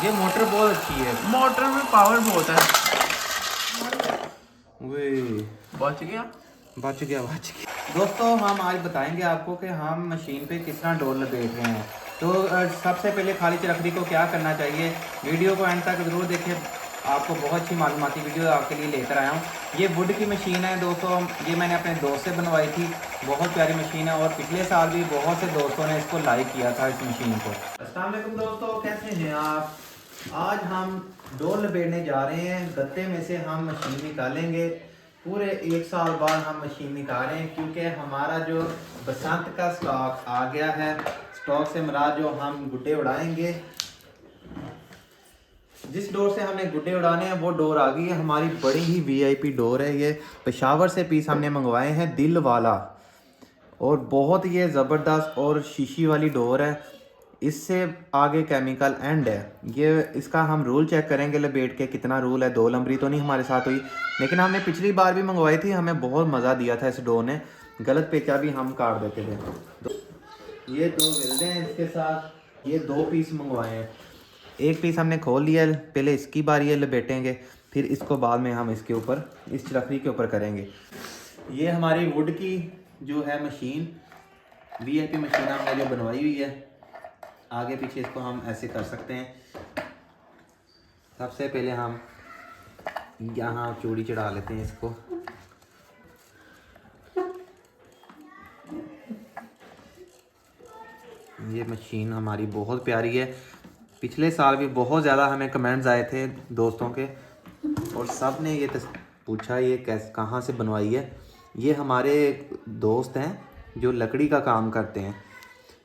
ये मोटर बहुत अच्छी है, मोटर में पावर बहुत है। बच गया। दोस्तों हम आज बताएंगे आपको कि हम मशीन पे किस तरह डोर लपेट रहे हैं। तो सबसे पहले खाली चरखड़ी को क्या करना चाहिए, वीडियो को एंड तक ज़रूर देखें। आपको बहुत अच्छी मालूमाती वीडियो आपके लिए लेकर आया हूँ। ये वुड की मशीन है दोस्तों, ये मैंने अपने दोस्त से बनवाई थी। बहुत प्यारी मशीन है और पिछले साल भी बहुत से दोस्तों ने इसको लाइक किया था इस मशीन को। अस्सलाम वालेकुम दोस्तों, कैसे हैं आप। आज हम डोर लपेटने जा रहे हैं। गत्ते में से हम मशीन निकालेंगे। पूरे 1 साल बाद हम मशीन निकाल रहे हैं क्योंकि हमारा जो बसंत का स्टॉक आ गया है। स्टॉक से मुराद जो हम गुड्डे उड़ाएंगे, जिस डोर से हमने गुड्डे उड़ाने हैं वो डोर आ गई है। हमारी बड़ी ही वीआईपी डोर है। ये पेशावर से पीस हमने मंगवाए हैं, दिल वाला, और बहुत ये ज़बरदस्त और शीशी वाली डोर है। इससे आगे केमिकल एंड है। ये इसका हम रूल चेक करेंगे लपेट के, कितना रूल है। 2 नंबरी तो नहीं हमारे साथ हुई, लेकिन हमने पिछली बार भी मंगवाई थी, हमें बहुत मज़ा दिया था इस डोर ने। गलत पेचा भी हम काट देते थे। ये 2 मिलते हैं इसके साथ। ये 2 पीस मंगवाए हैं। एक पीस हमने खोल लिया, पहले इसकी बारी है, लपेटेंगे, फिर इसको बाद में हम इसके ऊपर, इस चरखड़ी के ऊपर करेंगे। ये हमारी वुड की जो है मशीन, वीआईपी मशीन हमने जो बनवाई हुई है। आगे पीछे इसको हम ऐसे कर सकते हैं। सबसे पहले हम यहाँ चूड़ी चढ़ा लेते हैं इसको। ये मशीन हमारी बहुत प्यारी है। पिछले साल भी बहुत ज़्यादा हमें कमेंट्स आए थे दोस्तों के, और सब ने ये पूछा ये कहाँ से बनवाई है। ये हमारे दोस्त हैं जो लकड़ी का काम करते हैं,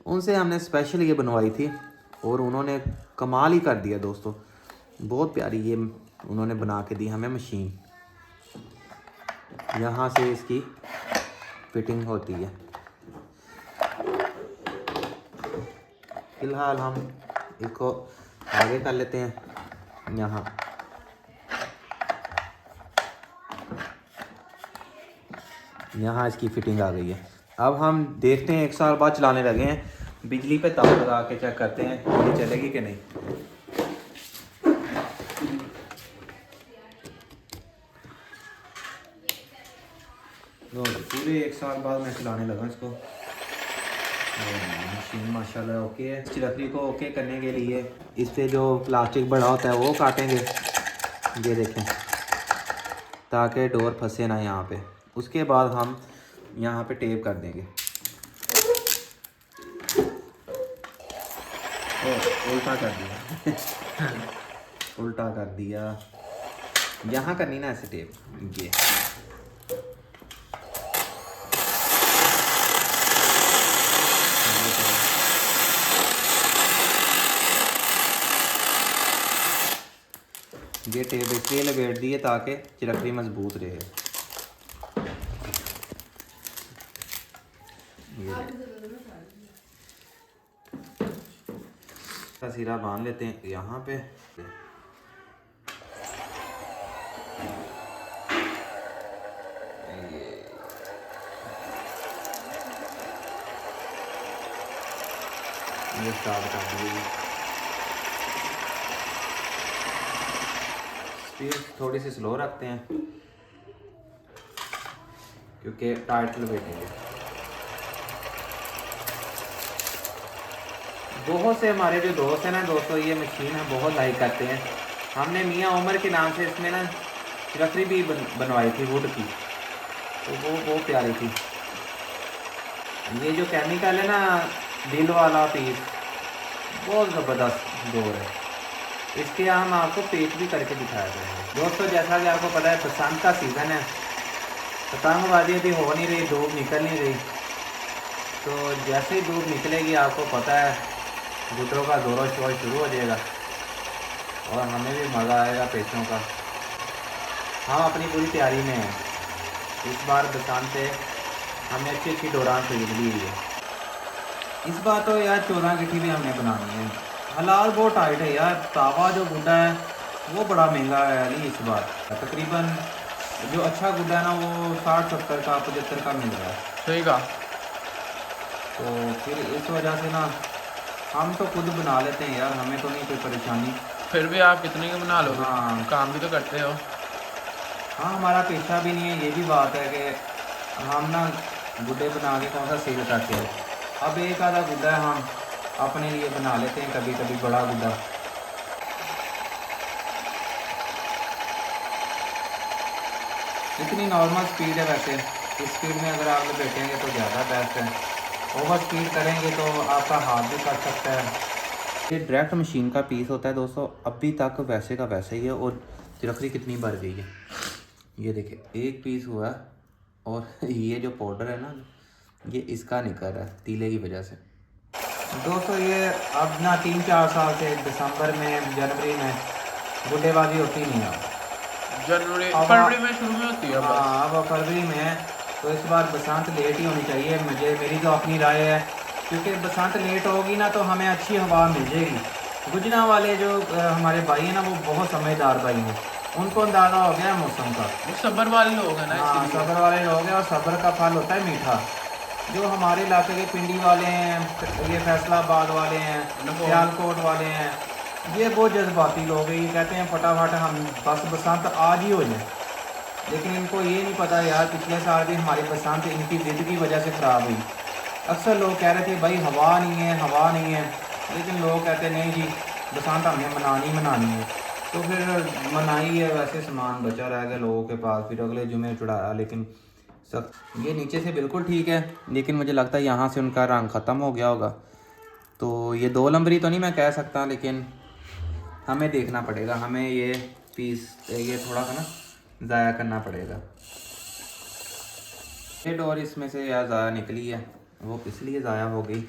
उनसे हमने स्पेशल ये बनवाई थी और उन्होंने कमाल ही कर दिया दोस्तों। बहुत प्यारी ये उन्होंने बना के दी हमें मशीन। यहाँ से इसकी फिटिंग होती है। फिलहाल हम इसको आगे कर लेते हैं। यहाँ इसकी फिटिंग आ गई है। अब हम देखते हैं, 1 साल बाद चलाने लगे हैं, बिजली पे तार लगा के चेक करते हैं ये चलेगी कि नहीं। पूरे 1 साल बाद मैं चलाने लगा इसको। मशीन माशाल्लाह ओके है। चरखड़ी को ओके करने के लिए इस पर जो प्लास्टिक बड़ा होता है वो काटेंगे, ये देखें, ताकि डोर फंसे ना यहाँ पे। उसके बाद हम यहाँ पे टेप कर देंगे। उल्टा कर दिया उल्टा कर दिया। यहाँ करनी ना ऐसे टेप, ये टेप इसलिए लपेट दी है ताकि चरखड़ी मजबूत रहे। सिरा बांध लेते हैं यहाँ पे। ये स्टार्ट कर दिए। स्पीड थोड़ी सी स्लो रखते हैं क्योंकि टाइट लपेटेंगे। बहुत से हमारे जो दोस्त हैं ना दोस्तों, ये मशीन हम बहुत लाइक करते हैं। हमने मियाँ उमर के नाम से इसमें ना चरखड़ी भी बनवाई थी वुड की, तो वो बहुत प्यारी थी। ये जो केमिकल है ना, दिल वाला पीस, बहुत ज़बरदस्त डोर है। इसके हम आपको पेच भी करके दिखाया जाएंगे। दोस्तों जैसा कि आपको पता है बसंत का सीज़न है, पतंगबाजी अभी हो नहीं रही, धूप निकल नहीं रही। तो जैसे ही धूप निकलेगी आपको पता है गुड्डों का जोरों शोर शुरू हो जाएगा और हमें भी मज़ा आएगा पेचों का। हम अपनी पूरी तैयारी में हैं। इस बार बसंत से हमने अच्छी अच्छी डोरान खरीद ली हुई है। इस बार तो यार 14 गिट्टी भी हमने बनानी है। हालात बहुत टाइट है यार। तावा जो गुड्डा है वो बड़ा महंगा है अली इस बार। तकरीबन जो अच्छा गुड्डा है ना वो 60-70 का 75 का मिल रहा है। सही कहा। तो फिर इस वजह से ना हम तो खुद बना लेते हैं यार, हमें तो नहीं कोई परेशानी। फिर भी आप कितने के बना लोगे? हाँ। काम भी तो करते हो। हाँ, हमारा पेशा भी नहीं है, ये भी बात है कि हम ना गुड्डे बना के कौन सा सेल करते हैं। अब एक आधा गुड्डा हम अपने लिए बना लेते हैं, कभी कभी बड़ा गुड्डा। इतनी नॉर्मल स्पीड है वैसे, इस स्पीड में अगर आप लपेटेंगे तो ज़्यादा बेस्ट है। ओवर स्पीड करेंगे तो आपका हाथ भी कट सकता है। ये डायरेक्ट मशीन का पीस होता है दोस्तों, अभी तक वैसे का वैसे ही है। और चिरखरी कितनी बढ़ गई है, ये देखिए एक पीस हुआ है। और ये जो पाउडर है ना, ये इसका निकल रहा है तीले की वजह से। दोस्तों ये अब ना 3-4 साल से दिसंबर में जनवरी में गुड्डेबाजी होती नहीं है। जनवरी अब फरवरी में शुरू में होती है बस। हाँ, अब फरवरी में है, तो इस बार बसंत लेट ही होनी चाहिए। मेरी तो अपनी राय है, क्योंकि बसंत लेट होगी ना तो हमें अच्छी हवा मिल जाएगी। गुजना वाले जो हमारे भाई हैं ना, वो बहुत समझदार भाई हैं, उनको अंदाज़ा हो गया है मौसम का। वो सब्र वाले लोग हैं ना, हाँ, इसीलिए। सब्र वाले लोग हैं, और सब्र का फल होता है मीठा। जो हमारे इलाके के पिंडी वाले हैं, ये फैसलाबाद वाले हैं, सियालकोट वाले हैं, ये बहुत जज्बाती लोग हैं। ये कहते हैं फटाफट हम बस बसंत आज ही हो जाए। लेकिन इनको ये नहीं पता यार, पिछले साल भी हमारी बसंत इनकी जिद की वजह से ख़राब हुई। अक्सर लोग कह रहे थे भाई हवा नहीं है, हवा नहीं है, लेकिन लोग कहते नहीं जी बसंत हमें मनानी है। तो फिर मनाई है, वैसे सामान बचा रह गया लोगों के पास, फिर अगले जुमे चढ़ाया। लेकिन सब ये नीचे से बिल्कुल ठीक है, लेकिन मुझे लगता है यहाँ से उनका रंग ख़त्म हो गया होगा। तो ये 2 नंबरी तो नहीं मैं कह सकता, लेकिन हमें देखना पड़ेगा, हमें ये पीस ये थोड़ा सा ना ज़ाया करना पड़ेगा। ये डोर इसमें से यार ज़ाया निकली है, वो इसलिए ज़ाया हो गई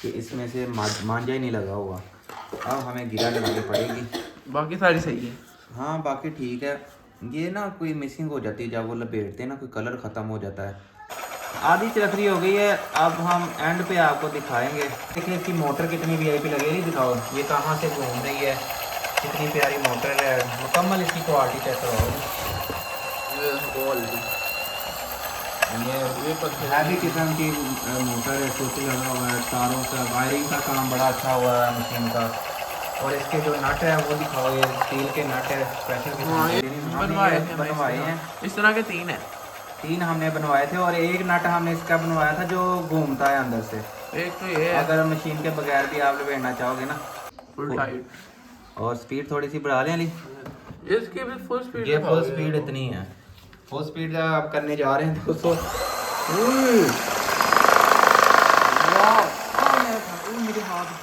कि इसमें से मांझा ही नहीं लगा हुआ। अब हमें गिरा लगानी पड़ेगी। बाकी सारी सही है। हाँ बाकी ठीक है। ये ना कोई मिसिंग हो जाती है जब वो लपेटते हैं ना, कोई कलर ख़त्म हो जाता है। आधी चिरखरी हो गई है, अब हम एंड पे आपको दिखाएंगे। देखिए इसकी मोटर कितनी वीआईपी लगेगी, दिखाओ ये कहाँ से घूम रही है, कितनी प्यारी मोटर है। मुकम्मल इसकी क्वालिटी चेक करो। ये हैवी किस्म की मोटर है, स्विच लगा हुआ है, तारों का वायरिंग का काम बड़ा अच्छा हुआ है मशीन का। और इसके जो नट है वो दिखाओ, ये स्टील के नट है, स्पेशल बनवाए हैं। इस तरह के 3 है। 3 हमने बनवाए थे, और एक नट हमने इसका बनवाया था जो घूमता है अंदर से। एक तो ये है अगर मशीन के बगैर भी आप लपेटना चाहोगे ना। Full tight. और स्पीड थोड़ी सी बढ़ा लें अली, इसकी भी फुल स्पीड। ये फुल स्पीड इतनी है, फुल स्पीड आप करने जा रहे हैं दोस्तों। मेरे हाथ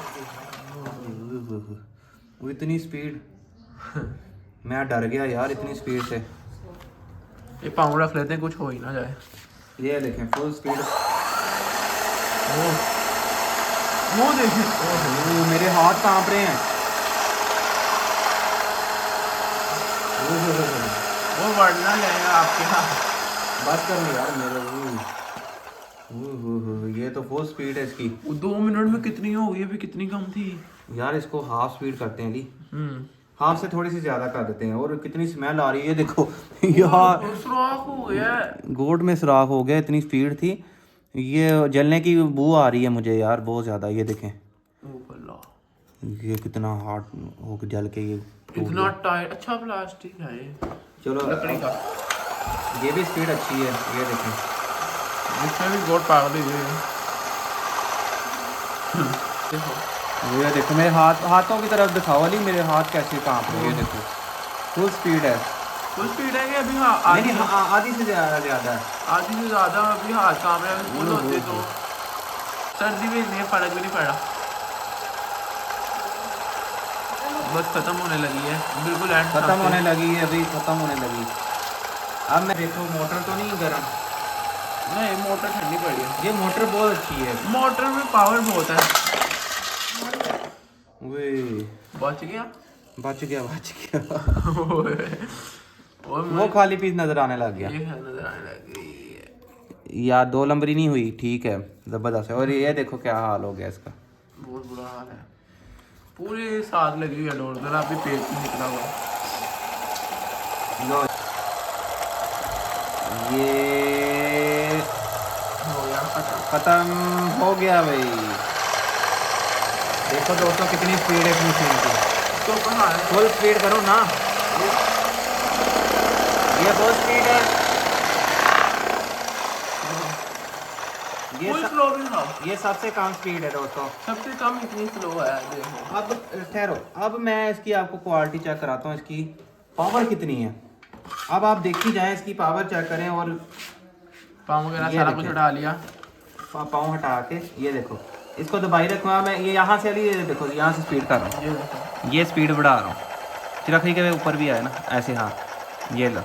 वो इतनी स्पीड मैं डर गया यार इतनी स्पीड से। ये पाँव रख लेते हैं, कुछ हो ही ना जाए। ये देखें फुल स्पीड। वो देखें, ओह मेरे हाथ कांप रहे हैं। वो बढ़ना जाएगा आपके हाथ। बस करो यार मेरे। ये तो फुल स्पीड है इसकी। 2 मिनट में कितनी हो गई, अभी कितनी कम थी यार। इसको हाफ स्पीड करते हैं अली, हाफ से थोड़ी सी ज़्यादा कर देते हैं। और कितनी स्मेल आ रही है देखो यार, सुराख हो गया, गोड में सुराख हो गया, इतनी स्पीड थी। ये जलने की बू आ रही है मुझे यार बहुत ज़्यादा। ये देखें ये कितना हार्ड हो जल के ये इतना टाइट। अच्छा प्लास्टिक है ये, चलो लकड़ी का। ये भी स्पीड अच्छी है। ये देखें इसमें भी गोड पागल हुई है। ये देखो मेरे हाथों की तरफ दिखाओ अली, मेरे हाथ कैसे कांप रहे हैं। ये देखो फुल स्पीड है। फुल स्पीड है कि अभी? हाँ नहीं आधी से ज़्यादा है। आधी से ज़्यादा अभी हाथ काम रहा है। फुल होते तो सर्दी में नहीं, फर्क भी नहीं पड़ा। बस खत्म होने लगी है, बिल्कुल एंड खत्म होने लगी है, अभी खत्म होने लगी। अब मैं देखो मोटर तो नहीं गर्म, नहीं मोटर ठंडी पड़ी है। ये मोटर बहुत अच्छी है, मोटर में पावर बहुत है। बच गया बच गया और वो खाली पीस नजर आने लग गया। ये नजर आने लग गई यार 2 नंबरी नहीं हुई, ठीक है जबरदस्त है। और ये देखो क्या हाल हो गया इसका, बहुत बुरा हाल है। पूरी साथ लगी हुई है डोर, जरा अभी पेट में निकला हुआ। लो ये हो गया खत्म हो गया भाई। देखो दोस्तों कितनी स्पीड है इस मशीन की। तो कहाँ है? फुल स्पीड करो ना, ये बहुत स्पीड है। फुल स्लो भी था। ये सबसे कम स्पीड है दोस्तों। सबसे कम इतनी स्लो है देखो। अब ठहरो, अब मैं इसकी आपको क्वालिटी चेक कराता हूँ, इसकी पावर कितनी है। अब आप देखी जाएं, इसकी पावर चेक करें। और पाँव वगैरह ये सारा कुछ देखें। हटा लिया। पाँव हटा के ये देखो, इसको दबाई रखूँगा मैं। ये यहाँ से अली, ये देखो यहाँ से स्पीड कर रहा हूँ, ये देखो। ये स्पीड बढ़ा रहा हूँ। चिरखरी के ऊपर भी है ना ऐसे, हाँ ये लो,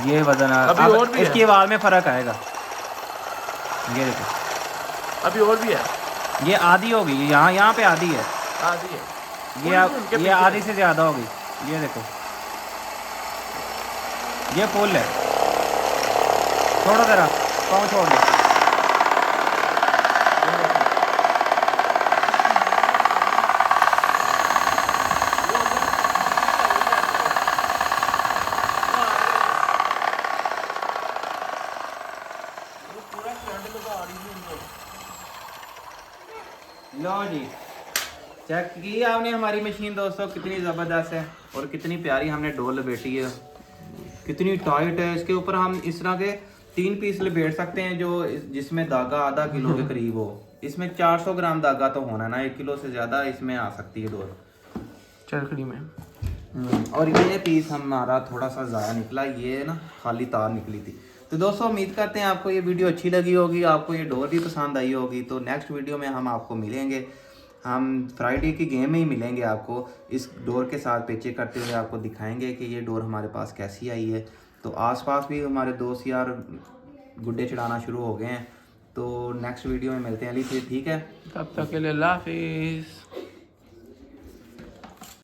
ये वजन है। अभी अब और भी है। इसकी आवाज़ में फ़र्क आएगा। ये देखो, अभी और भी है। ये आधी होगी, यहाँ पे आधी है, आधी है। ये आधी से ज़्यादा होगी। ये देखो, ये फुल है। छोड़ो ज़रा, पाँव छोड़ दो। लो जी, चेक की आपने हमारी मशीन दोस्तों, कितनी ज़बरदस्त है और कितनी प्यारी हमने डोर लपेटी है, कितनी टाइट है। इसके ऊपर हम इस तरह के 3 पीस लपेट सकते हैं, जो जिसमें धागा आधा किलो के करीब हो। इसमें 400 ग्राम धागा तो होना ना, 1 किलो से ज़्यादा इसमें आ सकती है डोर चरखड़ी में। और ये पीस हमारा थोड़ा सा ज़्यादा निकला, ये ना खाली तार निकली थी। तो दोस्तों उम्मीद करते हैं आपको ये वीडियो अच्छी लगी होगी, आपको ये डोर भी पसंद आई होगी। तो नेक्स्ट वीडियो में हम आपको मिलेंगे, हम फ्राइडे की गेम में ही मिलेंगे आपको। इस डोर के साथ पेचे करते हुए आपको दिखाएंगे कि ये डोर हमारे पास कैसी आई है। तो आसपास भी हमारे दोस्त यार गुड्डे चढ़ाना शुरू हो गए हैं। तो नेक्स्ट वीडियो में मिलते हैं अली, फिर ठीक है। तब तक के लिए अल्लाह हाफिज़।